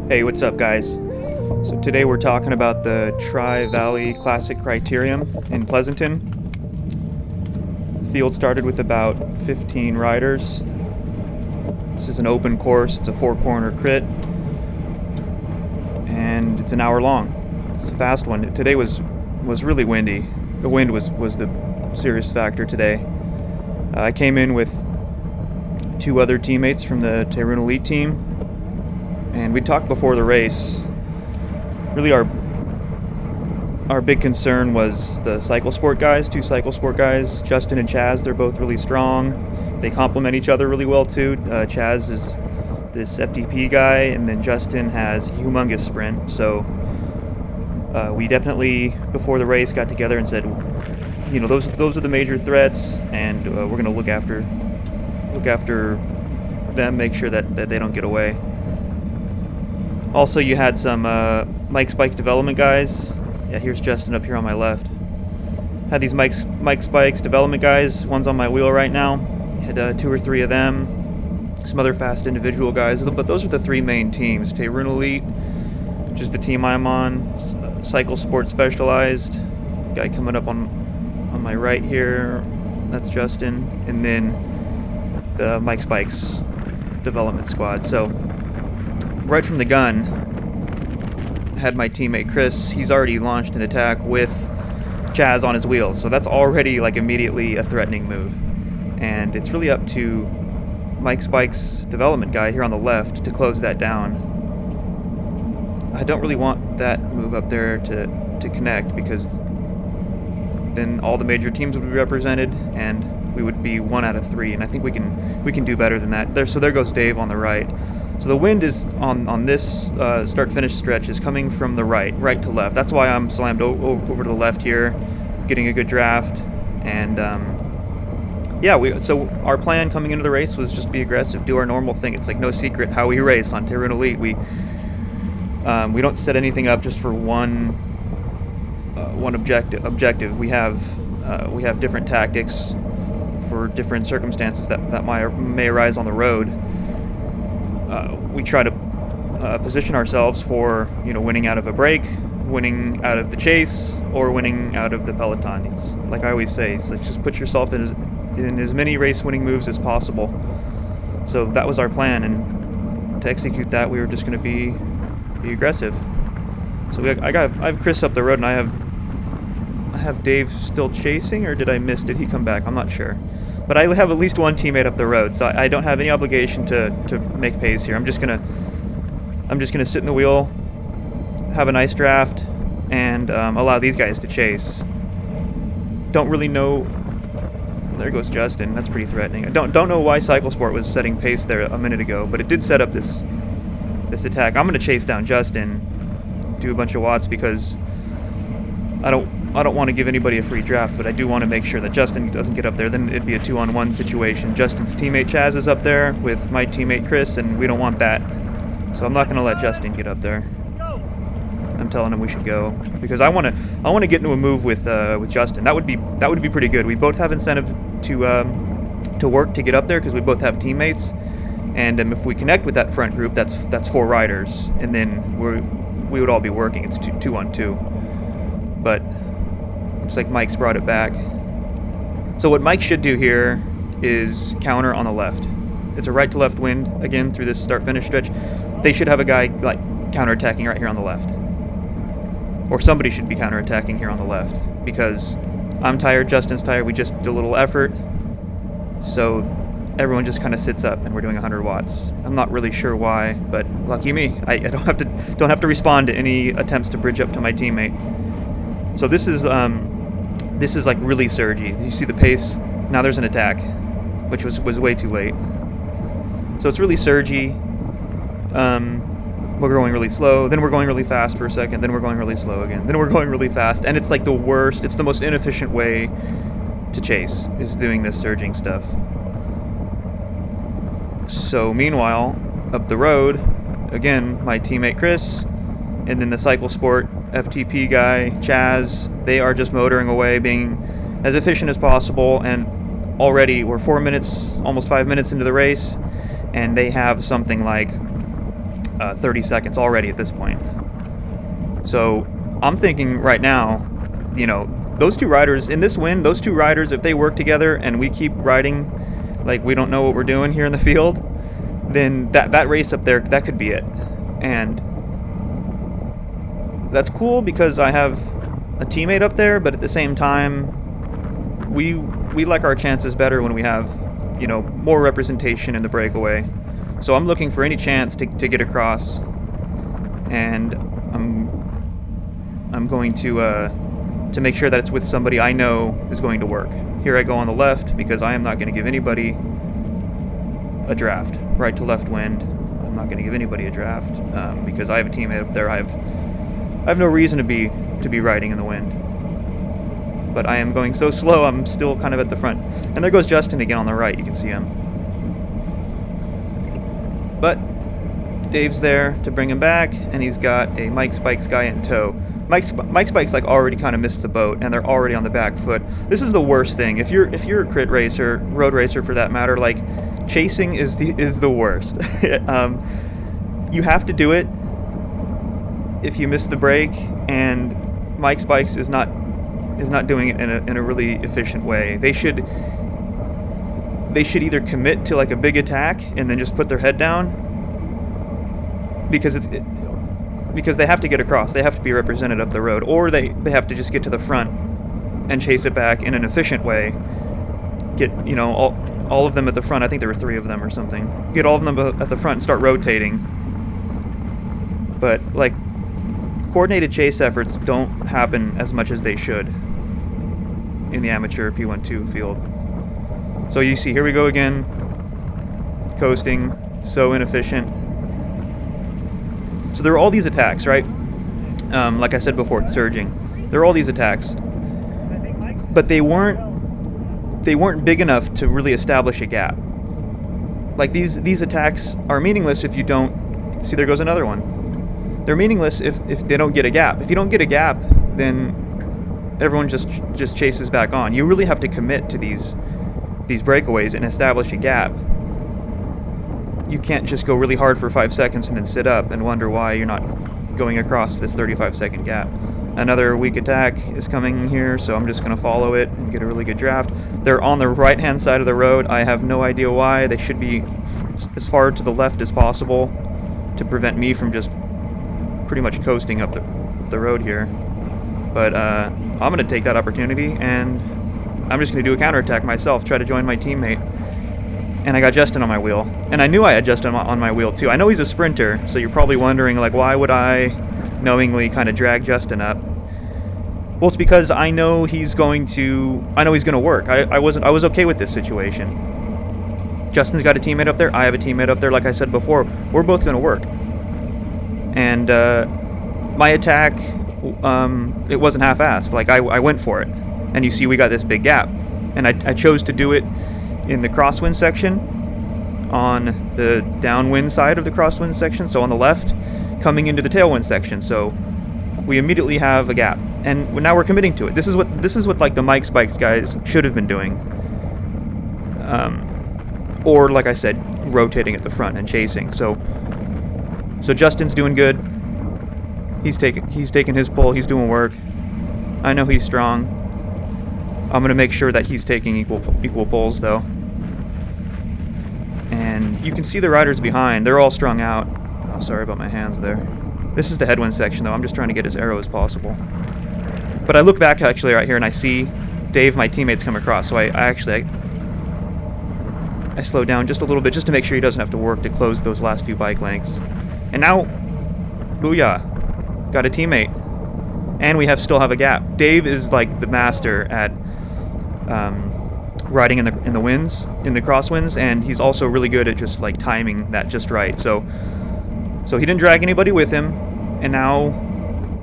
Hey, what's up, guys? So today we're talking about the Tri-Valley Classic Criterium in Pleasanton. Field started with about 15 riders. This is an open course. It's a four-corner crit, and it's an hour long. It's a fast one. Today was really windy. The wind was the serious factor today. I came in with two other teammates from the Tyroon Elite team. And we talked before the race. Really, our big concern was the Cyclesport guys, two Cyclesport guys, Justin and Chaz. They're both really strong. They complement each other really well too. Chaz is this FTP guy, and then Justin has humongous sprint. So we definitely before the race got together and said, you know, those are the major threats, and we're going to look after them, make sure that they don't get away. Also, you had some Mike Spikes development guys. Yeah, here's Justin up here on my left. Had these Mike Spikes development guys. One's on my wheel right now. Had two or three of them. Some other fast individual guys. But those are the three main teams. Tyroon Elite, which is the team I'm on. Cyclesport Specialized. Guy coming up on my right here. That's Justin. And then the Mike Spikes development squad. So right from the gun, had my teammate Chris. He's already launched an attack with Chaz on his wheels, so that's already like immediately a threatening move. And it's really up to Mike Spike's development guy here on the left to close that down. I don't really want that move up there to connect, because then all the major teams would be represented and we would be 1 out of 3, and I think we can do better than that. So there goes Dave on the right. So the wind is on this start-finish stretch is coming from the right to left. That's why I'm slammed over to the left here, getting a good draft. And so our plan coming into the race was just be aggressive, do our normal thing. It's like no secret how we race on Tyroon Elite. We don't set anything up just for one objective. We have different tactics for different circumstances that may arise on the road. We try to position ourselves for, winning out of a break, winning out of the chase, or winning out of the peloton. It's like I always say, it's like just put yourself in as many race-winning moves as possible. So that was our plan, and to execute that, we were just going to be aggressive. So I have Chris up the road, and I have Dave still chasing, or did he come back? I'm not sure. But I have at least one teammate up the road, so I don't have any obligation to make pace here. I'm just gonna sit in the wheel, have a nice draft, and allow these guys to chase. Don't really know. There goes Justin. That's pretty threatening. I don't know why Cyclesport was setting pace there a minute ago, but it did set up this attack. I'm gonna chase down Justin, do a bunch of watts, because I don't want to give anybody a free draft, but I do want to make sure that Justin doesn't get up there. Then it'd be a 2-on-1 situation. Justin's teammate Chaz is up there with my teammate Chris, and we don't want that. So I'm not going to let Justin get up there. I'm telling him we should go, because I want to get into a move with Justin. That would be pretty good. We both have incentive to work to get up there, because we both have teammates, and if we connect with that front group, that's 4 riders, and then we would all be working. It's 2-on-2. But looks like Mike's brought it back. So what Mike should do here is counter on the left. It's a right to left wind again through this start-finish stretch. They should have a guy like counterattacking right here on the left. Or somebody should be counterattacking here on the left, because I'm tired, Justin's tired, we just did a little effort. So everyone just kind of sits up and we're doing 100 watts. I'm not really sure why, but lucky me. I don't have to respond to any attempts to bridge up to my teammate. So this is like really surgy. You see the pace? Now there's an attack, which was way too late. So it's really surgy. We're going really slow, then we're going really fast for a second, then we're going really slow again, then we're going really fast, and it's like the worst. It's the most inefficient way to chase, is doing this surging stuff. So meanwhile, up the road, again, my teammate Chris, and then the Cyclesport FTP guy, Chaz, they are just motoring away, being as efficient as possible, and already we're 4 minutes, almost 5 minutes into the race, and they have something like 30 seconds already at this point. So I'm thinking right now, those two riders in this wind, those two riders, if they work together and we keep riding like we don't know what we're doing here in the field, then that race up there, that could be it. And that's cool because I have a teammate up there, but at the same time, we like our chances better when we have, more representation in the breakaway. So I'm looking for any chance to get across, and I'm going to make sure that it's with somebody I know is going to work. Here I go on the left because I am not going to give anybody a draft. Right to left wind. I'm not going to give anybody a draft because I have a teammate up there. I have no reason to be riding in the wind. But I am going so slow, I'm still kind of at the front. And there goes Justin again on the right. You can see him. But Dave's there to bring him back, and he's got a Mike Spikes guy in tow. Mike Spikes like already kind of missed the boat, and they're already on the back foot. This is the worst thing. If you're a crit racer, road racer for that matter, like chasing is the worst. You have to do it if you miss the break, and Mike Spikes is not doing it in a really efficient way. They should either commit to like a big attack and then just put their head down, because they have to get across. They have to be represented up the road, or they have to just get to the front and chase it back in an efficient way. Get all of them at the front. I think there were 3 of them or something. Get all of them at the front and start rotating. But like, coordinated chase efforts don't happen as much as they should in the amateur P12 field. So you see, here we go again, coasting, so inefficient. So there are all these attacks, right? Like I said before, it's surging. There are all these attacks, but they weren't big enough to really establish a gap. Like these attacks are meaningless if you don't. See, there goes another one. They're meaningless if they don't get a gap. If you don't get a gap, then everyone just chases back on. You really have to commit to these breakaways and establish a gap. You can't just go really hard for 5 seconds and then sit up and wonder why you're not going across this 35-second gap. Another weak attack is coming here, so I'm just going to follow it and get a really good draft. They're on the right-hand side of the road. I have no idea why. They should be as far to the left as possible to prevent me from just pretty much coasting up the road here. But I'm going to take that opportunity, and I'm just going to do a counterattack myself, try to join my teammate. And I got Justin on my wheel. And I knew I had Justin on my wheel too. I know he's a sprinter, so you're probably wondering, like, why would I knowingly kind of drag Justin up? Well, it's because I know he's going to work. I was okay with this situation. Justin's got a teammate up there. I have a teammate up there. Like I said before, we're both going to work. And my attack, it wasn't half-assed. Like, I went for it. And you see we got this big gap. And I chose to do it in the crosswind section, on the downwind side of the crosswind section, so on the left, coming into the tailwind section. So we immediately have a gap, and now we're committing to it. This is what like the Mike Spikes guys should have been doing, or like I said, rotating at the front and chasing. So Justin's doing good. He's taking his pull. He's doing work. I know he's strong. I'm gonna make sure that he's taking equal pulls though. And you can see the riders behind. They're all strung out. Oh, sorry about my hands there. This is the headwind section though. I'm just trying to get as arrow as possible. But I look back actually right here and I see Dave, my teammates, come across. So I slow down just a little bit just to make sure he doesn't have to work to close those last few bike lengths. And now, booyah, got a teammate. And we still have a gap. Dave is like the master at riding in the winds, in the crosswinds, and he's also really good at just like timing that just right. So he didn't drag anybody with him, and now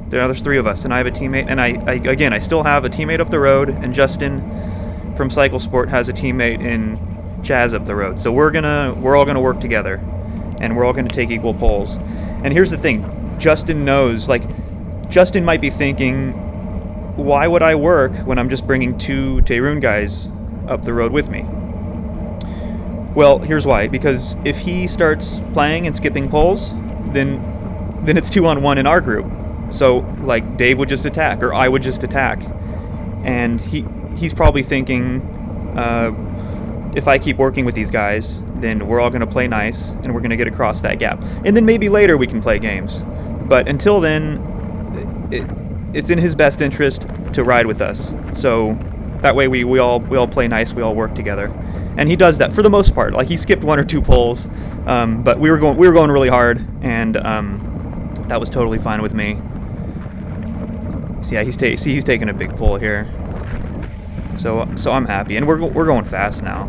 there's 3 of us, and I have a teammate, and I still have a teammate up the road, and Justin from Cyclesport has a teammate in Chaz up the road. So we're all gonna work together, and we're all gonna take equal pulls. And here's the thing, Justin knows, like, Justin might be thinking, why would I work when I'm just bringing 2 Teirun guys up the road with me? Well, here's why. Because if he starts playing and skipping pulls, then it's 2-on-1 in our group. So like Dave would just attack, or I would just attack, and he's probably thinking, if I keep working with these guys, then we're all going to play nice and we're going to get across that gap, and then maybe later we can play games. But until then, it's in his best interest to ride with us. So that way we all play nice, we all work together, and he does that for the most part. Like he skipped 1 or 2 poles, but we were going really hard, and that was totally fine with me. So yeah, he's taking a big pull here. So I'm happy, and we're going fast now.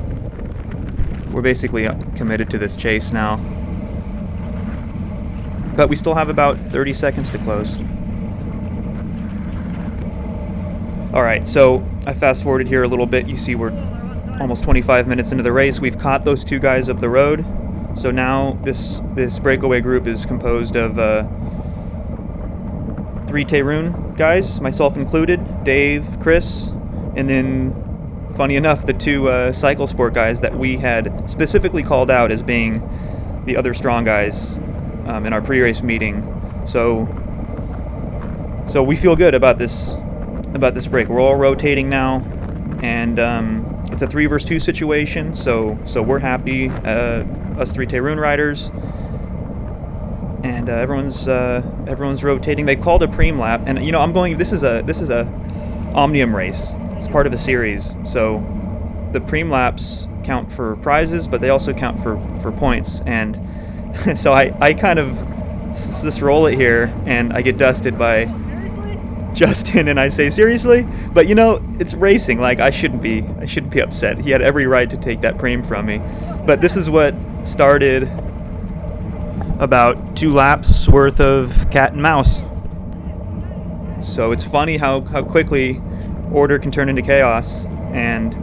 We're basically committed to this chase now. But we still have about 30 seconds to close. Alright, so I fast forwarded here a little bit. You see we're almost 25 minutes into the race. We've caught those 2 guys up the road. So now this breakaway group is composed of 3 Tayroon guys, myself included, Dave, Chris, and then, funny enough, the 2 Cyclesport guys that we had specifically called out as being the other strong guys in our pre-race meeting. So we feel good about this break. We're all rotating now, and it's a 3 versus 2 situation. So we're happy, us 3 Tayroon riders, and everyone's rotating. They called a preem lap, and I'm going. This is a Omnium race. It's part of a series, so the preem laps count for prizes, but they also count for points. And so I kind of just roll it here, and I get dusted by Justin, and I say, seriously? But it's racing. Like I shouldn't be upset. He had every right to take that preem from me. But this is what started about 2 laps worth of cat and mouse. So it's funny how quickly order can turn into chaos, and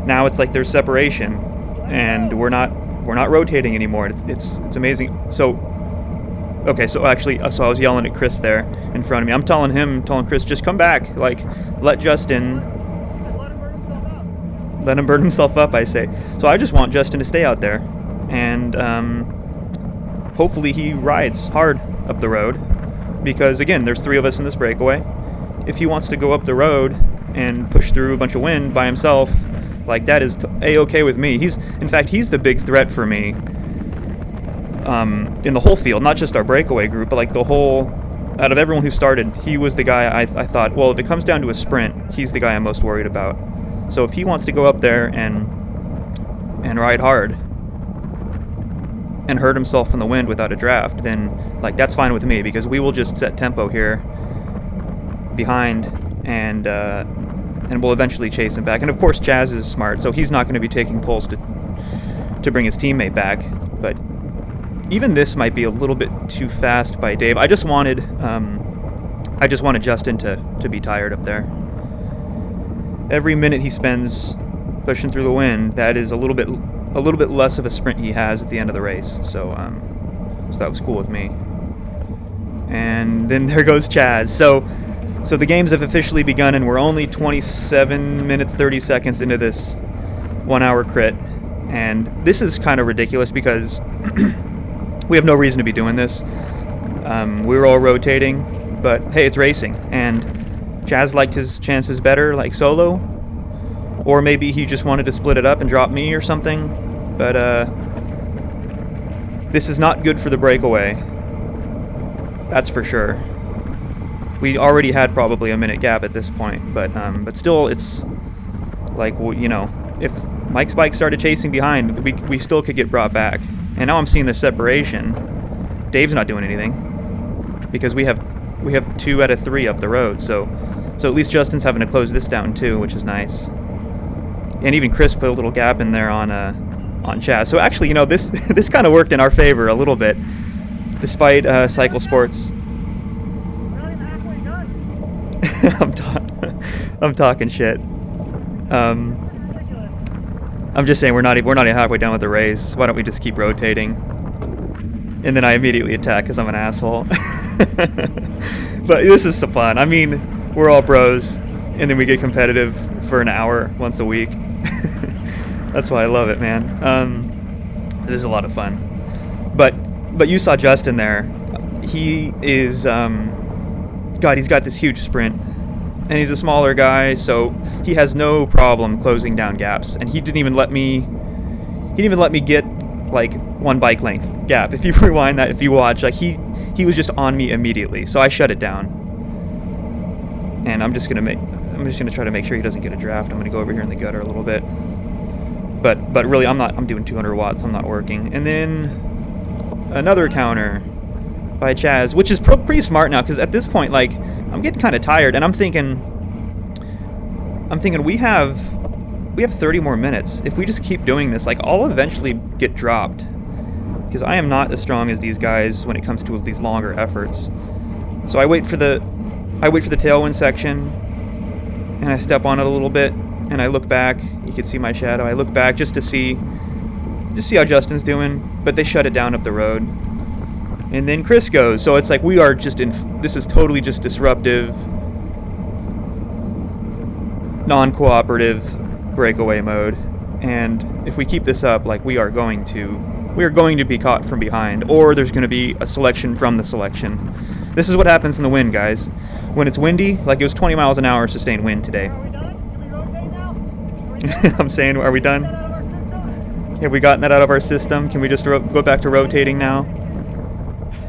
now it's like there's separation, and we're not rotating anymore. It's amazing. So actually, I was yelling at Chris there in front of me. I'm telling Chris, just come back. Like, let him burn himself up, I say. So I just want Justin to stay out there, and hopefully he rides hard up the road, because again, there's 3 of us in this breakaway. If he wants to go up the road and push through a bunch of wind by himself, like that is A-okay with me. He's the big threat for me in the whole field, not just our breakaway group, but like the whole, out of everyone who started, he was the guy I thought, well, if it comes down to a sprint, he's the guy I'm most worried about. So if he wants to go up there and ride hard and hurt himself in the wind without a draft, then like that's fine with me, because we will just set tempo here behind, and we'll eventually chase him back. And of course Chaz is smart, so he's not going to be taking pulls to bring his teammate back. But even this might be a little bit too fast by Dave. I just wanted Justin to be tired up there. Every minute he spends pushing through the wind, that is a little bit less of a sprint he has at the end of the race. So that was cool with me. And then there goes Chaz. So the games have officially begun, and we're only 27 minutes 30 seconds into this 1-hour crit. And this is kind of ridiculous because we have no reason to be doing this. We were all rotating, but hey, it's racing. And Chaz liked his chances better, like solo. Or maybe he just wanted to split it up and drop me or something. But this is not good for the breakaway. That's for sure. We already had probably a minute gap at this point, but still, it's like, if Mike's bike started chasing behind, we still could get brought back. And now I'm seeing this separation. Dave's not doing anything because we have 2 out of 3 up the road. So at least Justin's having to close this down too, which is nice. And even Chris put a little gap in there on Chaz. So actually, this kind of worked in our favor a little bit, despite Cyclesport's. I'm talking shit. I'm just saying we're not even halfway done with the race. Why don't we just keep rotating? And then I immediately attack because I'm an asshole. But this is so fun. I mean, we're all bros, and then we get competitive for an hour once a week. That's why I love it, man. It is a lot of fun. But But you saw Justin there. He is, God, he's got this huge sprint. And he's a smaller guy, so he has no problem closing down gaps. And he didn't even let me get, like, one bike length gap. If you rewind that, if you watch, like, he was just on me immediately. So I shut it down. And I'm just gonna try to make sure he doesn't get a draft. I'm gonna go over here in the gutter a little bit. But really, I'm doing 200 watts. I'm not working. And then another counter by Chaz, which is pretty smart now, because at this point, like, I'm getting kind of tired, and I'm thinking we have 30 more minutes. If we just keep doing this, like, I'll eventually get dropped, because I am not as strong as these guys when it comes to these longer efforts. So I wait for the tailwind section, and I step on it a little bit, and I look back. You can see my shadow. I look back just to see how Justin's doing, but they shut it down up the road. And then Chris goes. So it's like we are just this is totally just disruptive, non-cooperative breakaway mode. And if we keep this up, like, we are going to be caught from behind, or there's going to be a selection from the selection. This is what happens in the wind, guys. When it's windy, like, it was 20 miles an hour sustained wind today. Are we done? Can we rotate now? I'm saying, are we done? Have we gotten that out of our system? Can we just go back to rotating now?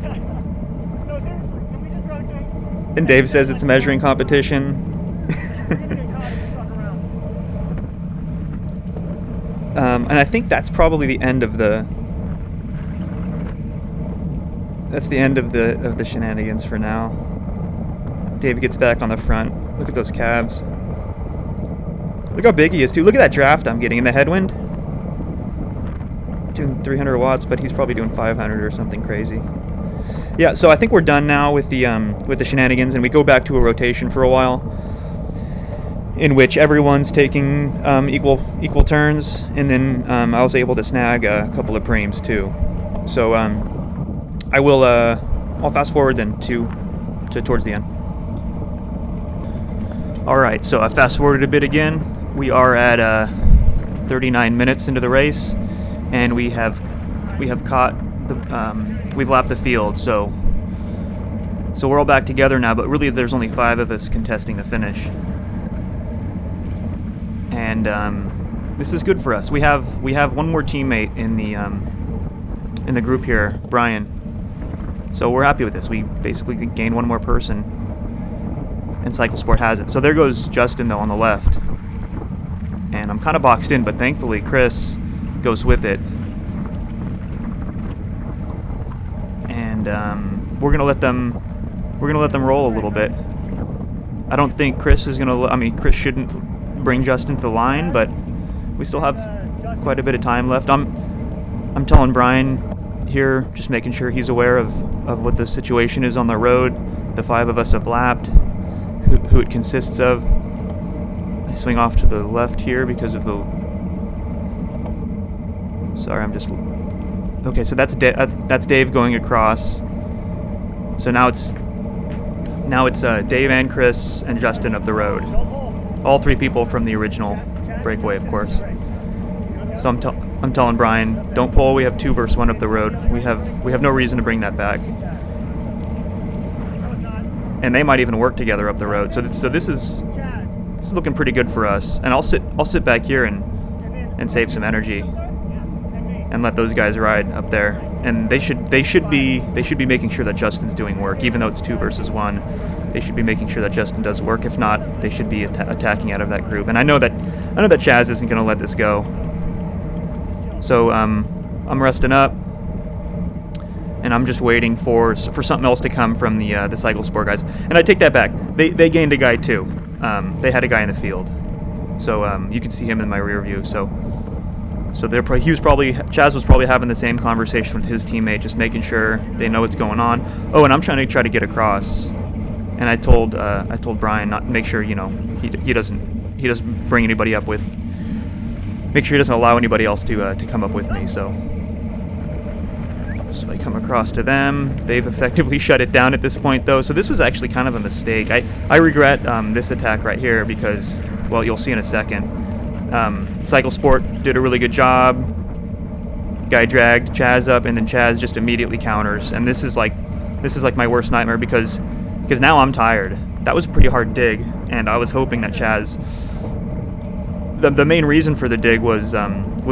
No, seriously, can we just rotate? And Dave says it's a measuring competition. And I think that's probably the end of the shenanigans for now. Dave gets back on the front. Look at those calves. Look how big he is, too. Look at that draft I'm getting in the headwind. Doing 300 watts, but he's probably doing 500 or something crazy. Yeah, so I think we're done now with the shenanigans, and we go back to a rotation for a while, in which everyone's taking equal turns, and then I was able to snag a couple of preems too. So I'll fast forward then to towards the end. All right, so I fast forwarded a bit again. We are at 39 minutes into the race, and we have caught we've lapped the field. So we're all back together now, but really there's only 5 of us contesting the finish. And this is good for us. We have one more teammate in the group here, Brian. So we're happy with this. We basically gained one more person, and Cyclesport has it. So there goes Justin though on the left, and I'm kind of boxed in, but thankfully Chris goes with it, and we're gonna let them roll a little bit. I don't think Chris is gonna. I mean, Chris shouldn't bring Justin to the line, but we still have quite a bit of time left. I'm telling Brian here, just making sure he's aware of what the situation is on the road. The 5 of us have lapped, who it consists of. I swing off to the left here because of the... Sorry, I'm just... Okay, so that's Dave going across. So now it's Dave and Chris and Justin up the road. All 3 people from the original breakaway, of course. So I'm telling Brian, don't pull. We have 2 versus 1 up the road. We have no reason to bring that back. And they might even work together up the road. So this is looking pretty good for us. And I'll sit back here and save some energy and let those guys ride up there. And they should be making sure that Justin's doing work, even though it's 2 versus 1. They should be making sure that Justin does work. If not, they should be attacking out of that group. And I know that Chaz isn't going to let this go. So I'm resting up, and I'm just waiting for something else to come from the Cyclesport guys. And I take that back. They gained a guy too. They had a guy in the field, so you can see him in my rear view. So Chaz was probably having the same conversation with his teammate, just making sure they know what's going on. Oh, and I'm trying to get across. And I told Brian not make sure he doesn't bring anybody up with. Make sure he doesn't allow anybody else to come up with me. So I come across to them. They've effectively shut it down at this point, though. So this was actually kind of a mistake. I regret this attack right here because, well, you'll see in a second. Cyclesport did a really good job Guy dragged Chaz up, and then Chaz just immediately counters. And this is like my worst nightmare because now I'm tired. That was a pretty hard dig, and I was hoping that Chaz. The main reason for the dig was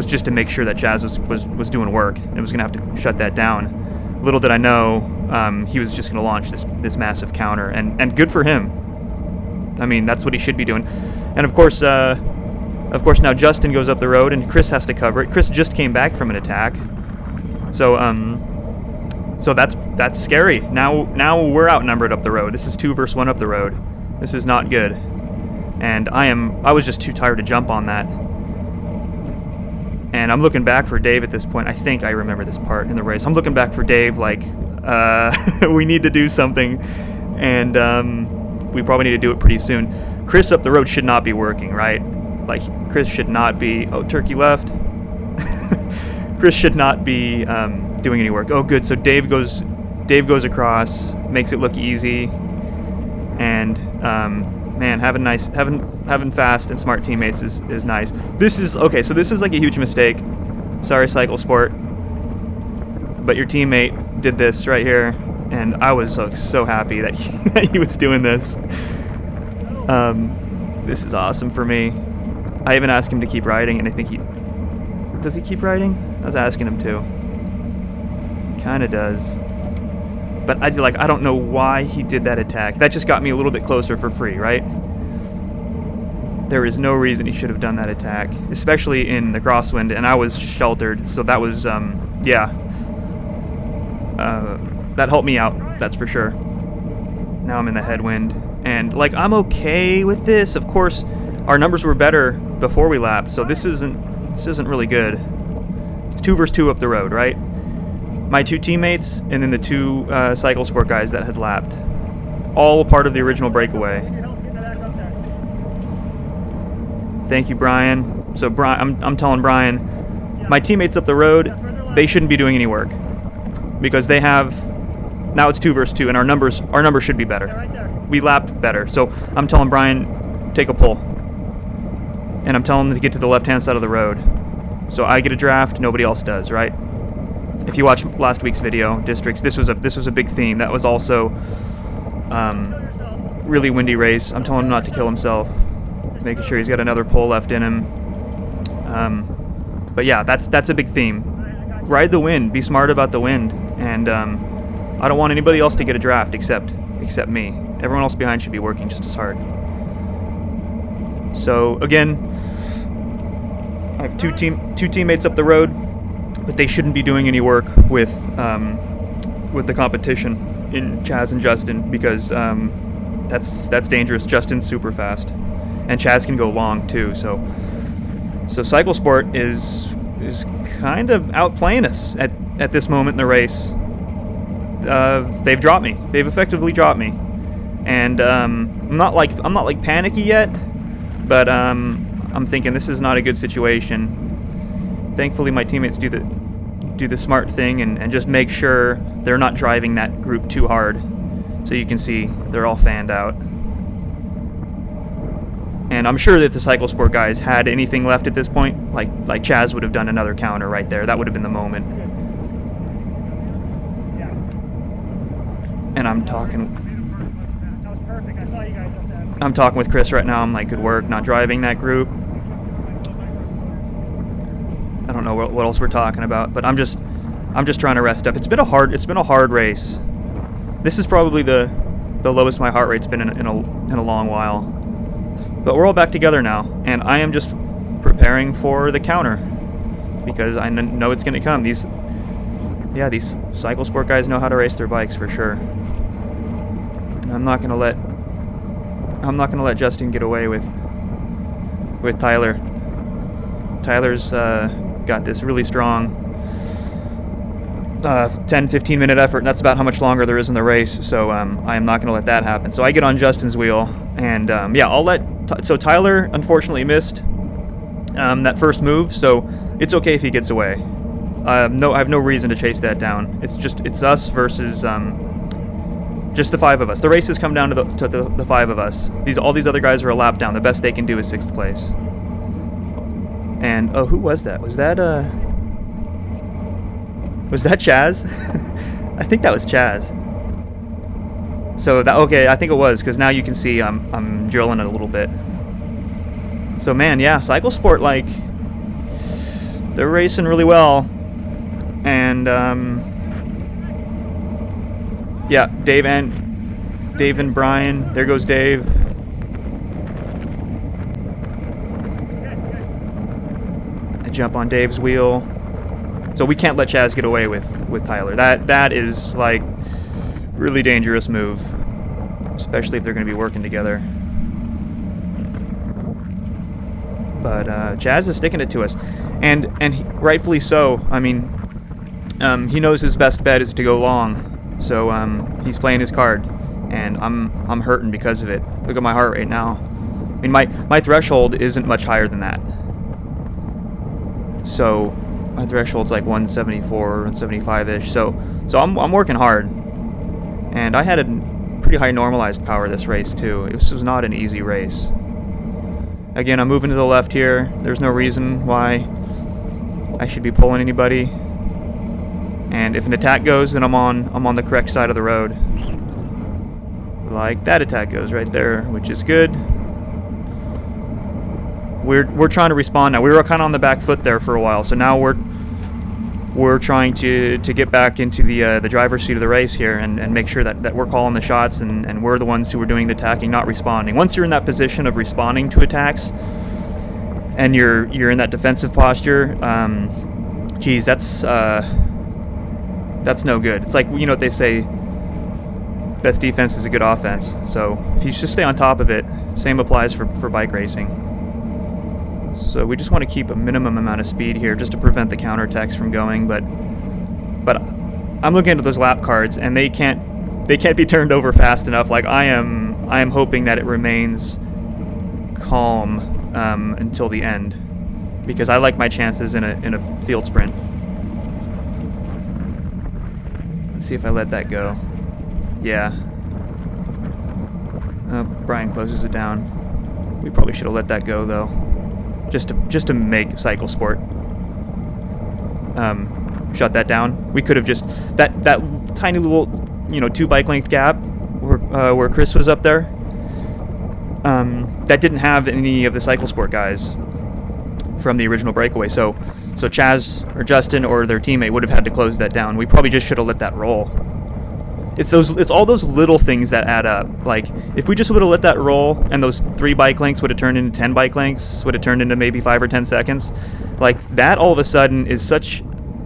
just to make sure that Chaz was doing work and was gonna have to shut that down. Little did I know he was just gonna launch this massive counter, and good for him. I mean, that's what he should be doing. And of course now Justin goes up the road and Chris has to cover it. Chris just came back from an attack, so that's scary. Now we're outnumbered up the road. This is 2 versus 1 up the road. This is not good. And I was just too tired to jump on that. And I'm looking back for Dave at this point. I think I remember this part in the race. I'm looking back for Dave like, we need to do something. And we probably need to do it pretty soon. Chris up the road should not be working, right? Like, Chris should not be... Oh, turkey left. Chris should not be doing any work. Oh, good. So Dave goes across, makes it look easy. And... man, having fast and smart teammates is nice. This is okay. So this is like a huge mistake. Sorry, Cyclesport, but your teammate did this right here, and I was so happy that he was doing this. This is awesome for me. I even asked him to keep riding, and I think does he keep riding? I was asking him to. Kind of does. But I don't know why he did that attack. That just got me a little bit closer for free, right? There is no reason he should have done that attack, especially in the crosswind, and I was sheltered, so that was, yeah. That helped me out, that's for sure. Now I'm in the headwind, and, like, I'm okay with this. Of course, our numbers were better before we lapped, so this isn't really good. It's 2 versus 2 up the road, right? My 2 teammates, and then the 2 Cyclesport guys that had lapped. All part of the original breakaway. Thank you, Brian. So, Brian, I'm telling Brian, my teammates up the road, they shouldn't be doing any work. Because they have... Now it's 2 versus 2, and our numbers should be better. We lapped better. So, I'm telling Brian, take a pull. And I'm telling him to get to the left-hand side of the road. So I get a draft, nobody else does, right? If you watch last week's video, districts, this was a big theme. That was also really windy race. I'm telling him not to kill himself, making sure he's got another pole left in him. But yeah, that's a big theme. Ride the wind, be smart about the wind, and I don't want anybody else to get a draft except me. Everyone else behind should be working just as hard. So again, I have two teammates up the road, but they shouldn't be doing any work with the competition in Chaz and Justin, because that's dangerous. Justin's super fast, and Chaz can go long too. So Cyclesport is kind of outplaying us at this moment in the race. They've dropped me. They've effectively dropped me, and I'm not like panicky yet, but I'm thinking this is not a good situation. Thankfully, my teammates do the smart thing and just make sure they're not driving that group too hard. So you can see they're all fanned out. And I'm sure that if the Cyclesport guys had anything left at this point, like Chaz would have done another counter right there. That would have been the moment. And I'm talking with Chris right now. I'm like, good work, not driving that group. I don't know what else we're talking about, but I'm just trying to rest up. It's been a hard race. This is probably the lowest my heart rate's been in a long while. But we're all back together now, and I am just preparing for the counter because I know it's going to come. These Cyclesport guys know how to race their bikes for sure, and I'm not going to let Justin get away with Tyler. Tyler's got this really strong 10-15 minute effort, and that's about how much longer there is in the race, so I am not going to let that happen. So I get on Justin's wheel, and so Tyler unfortunately missed that first move, so it's okay if he gets away. I have no reason to chase that down. It's us versus just the 5 of us. The race has come down to the 5 of us. All these other guys are a lap down. The best they can do is 6th place. And who was that? Was that Was that Chaz? I think that was Chaz. So that, okay, I think it was, because now you can see I'm drilling it a little bit. So man, yeah, Cyclesport, like, they're racing really well. And yeah, Dave and Brian. There goes Dave. I jump on Dave's wheel. So we can't let Chaz get away with Tyler. That is like really dangerous move, especially if they're going to be working together. But Chaz is sticking it to us, and rightfully so. I mean, he knows his best bet is to go long, so he's playing his card, and I'm hurting because of it. Look at my heart rate now. I mean, my threshold isn't much higher than that. So my threshold's like 174, 175-ish. So I'm working hard, and I had a pretty high normalized power this race too. This was not an easy race. Again, I'm moving to the left here. There's no reason why I should be pulling anybody. And if an attack goes, then I'm on the correct side of the road. Like that attack goes right there, which is good. We're trying to respond now. We were kind of on the back foot there for a while, so now we're trying to get back into the driver's seat of the race here and make sure that we're calling the shots and we're the ones who are doing the attacking, not responding. Once you're in that position of responding to attacks and you're in that defensive posture, geez, that's no good. It's like, you know what they say, best defense is a good offense. So if you just stay on top of it, same applies for bike racing. So we just want to keep a minimum amount of speed here just to prevent the counterattacks from going, but I'm looking at those lap cards and they can't be turned over fast enough. Like I am hoping that it remains calm until the end, because I like my chances in a field sprint. Let's see if I let that go. Yeah. Brian closes it down. We probably should have let that go though. Just to make Cyclesport shut that down. We could have just that tiny little, you know, 2 bike length gap where Chris was up there. That didn't have any of the Cyclesport guys from the original breakaway. So Chaz or Justin or their teammate would have had to close that down. We probably just should have let that roll. It's all those little things that add up. Like, if we just would have let that roll and those 3 bike lengths would have turned into 10 bike lengths, would have turned into maybe 5 or 10 seconds, like, that all of a sudden is such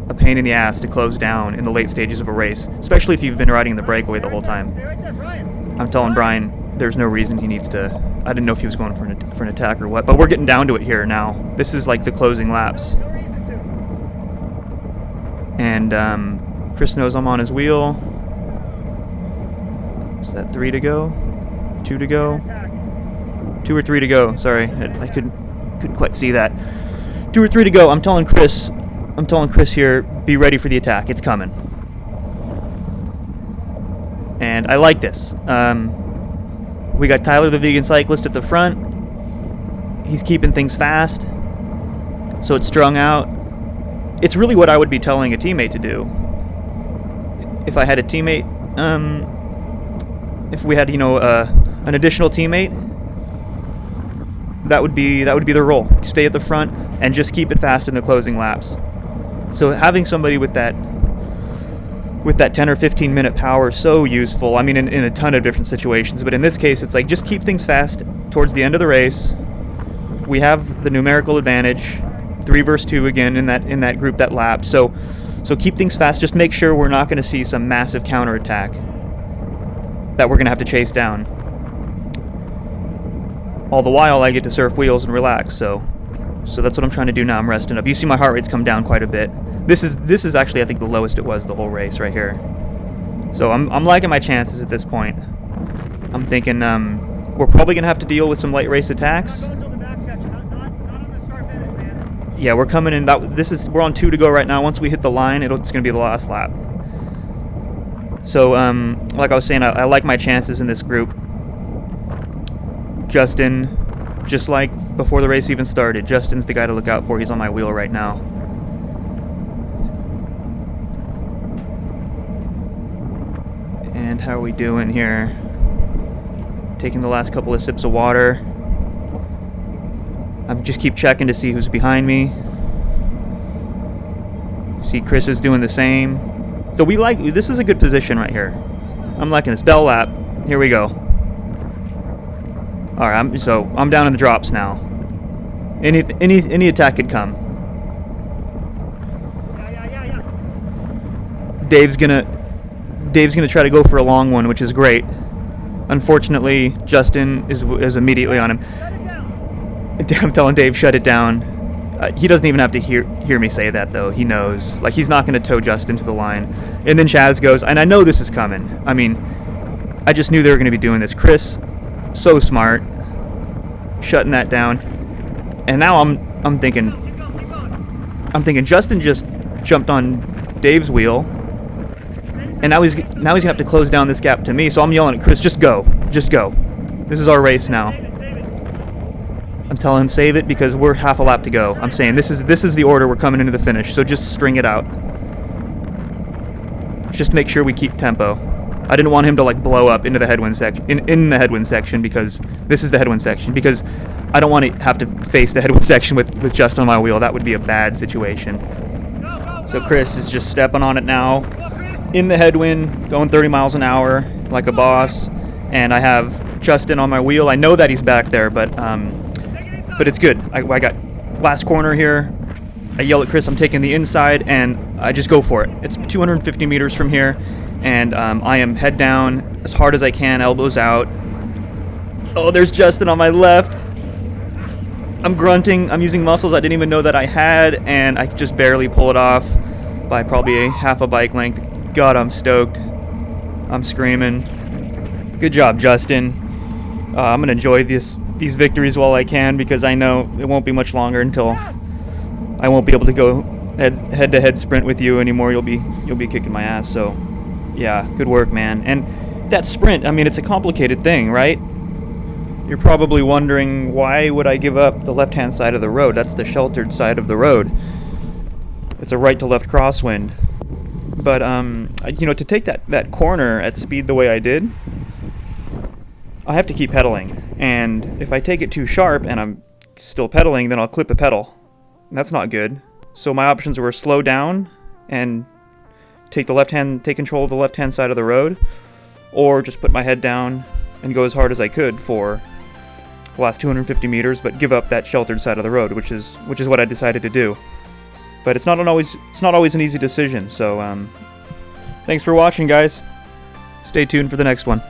a pain in the ass to close down in the late stages of a race, especially if you've been riding the breakaway the whole time. I'm telling Brian there's no reason he needs to. I didn't know if he was going for an attack or what, but we're getting down to it here now. This is like the closing laps. And Chris knows I'm on his wheel. Is that 3 to go? 2 to go? 2 or 3 to go. Sorry, I couldn't quite see that. 2 or 3 to go. I'm telling Chris here, be ready for the attack. It's coming. And I like this. We got Tyler the vegan cyclist at the front. He's keeping things fast, so it's strung out. It's really what I would be telling a teammate to do. If I had a teammate, if we had, you know, an additional teammate, that would be their role. Stay at the front and just keep it fast in the closing laps. So having somebody with that 10 or 15 minute power is so useful. I mean, in a ton of different situations, but in this case, it's like just keep things fast towards the end of the race. We have the numerical advantage, 3 versus 2 again in that group that lapped. So keep things fast. Just make sure we're not going to see some massive counterattack that we're going to have to chase down. All the while, I get to surf wheels and relax. So that's what I'm trying to do now. I'm resting up. You see my heart rate's come down quite a bit. This is actually, I think, the lowest it was the whole race right here. So I'm liking my chances at this point. I'm thinking we're probably going to have to deal with some late race attacks. Yeah, we're coming in. We're on 2 to go right now. Once we hit the line, it's going to be the last lap. So, like I was saying, I like my chances in this group. Justin, just like before the race even started, Justin's the guy to look out for. He's on my wheel right now. And how are we doing here? Taking the last couple of sips of water. I just keep checking to see who's behind me. See Chris is doing the same. So this is a good position right here. I'm liking this. Bell lap. Here we go. All right, I'm down in the drops now. Any attack could come. Yeah. Dave's gonna try to go for a long one, which is great. Unfortunately, Justin is immediately on him. Shut it down. I'm telling Dave, shut it down. He doesn't even have to hear me say that, though. He knows. Like, he's not going to tow Justin to the line. And then Chaz goes, and I know this is coming. I mean, I just knew they were going to be doing this. Chris, so smart, shutting that down. And now I'm thinking, Keep going. Justin just jumped on Dave's wheel, and now he's gonna have to close down this gap to me. So I'm yelling at Chris, just go. This is our race now. Save it. I'm telling him save it because we're half a lap to go. I'm saying this is the order we're coming into the finish. So just string it out. Just make sure we keep tempo. I didn't want him to like blow up into the headwind section in the headwind section, because this is the headwind section, because I don't want to have to face the headwind section with just on my wheel. That would be a bad situation. Go. So Chris is just stepping on it now. Go, Chris. In the headwind, going 30 miles an hour like a boss, and I have Justin on my wheel. I know that he's back there, but it's good. I got last corner here. I yell at Chris, I'm taking the inside, and I just go for it. It's 250 meters from here, and I am head down as hard as I can, elbows out. Oh, there's Justin on my left. I'm grunting. I'm using muscles I didn't even know that I had, and I just barely pull it off by probably a half a bike length. God, I'm stoked. I'm screaming. Good job, Justin. I'm going to enjoy these victories while I can, because I know it won't be much longer until I won't be able to go head-to-head sprint with you anymore. You'll be kicking my ass. So, yeah, good work, man. And that sprint, I mean, it's a complicated thing, right? You're probably wondering, why would I give up the left-hand side of the road? That's the sheltered side of the road. It's a right-to-left crosswind. But, to take that corner at speed the way I did, I have to keep pedaling. And if I take it too sharp and I'm still pedaling, then I'll clip a pedal. That's not good. So my options were slow down and take control of the left-hand side of the road, or just put my head down and go as hard as I could for the last 250 meters, but give up that sheltered side of the road, which is what I decided to do. But it's not always an easy decision. So thanks for watching, guys. Stay tuned for the next one.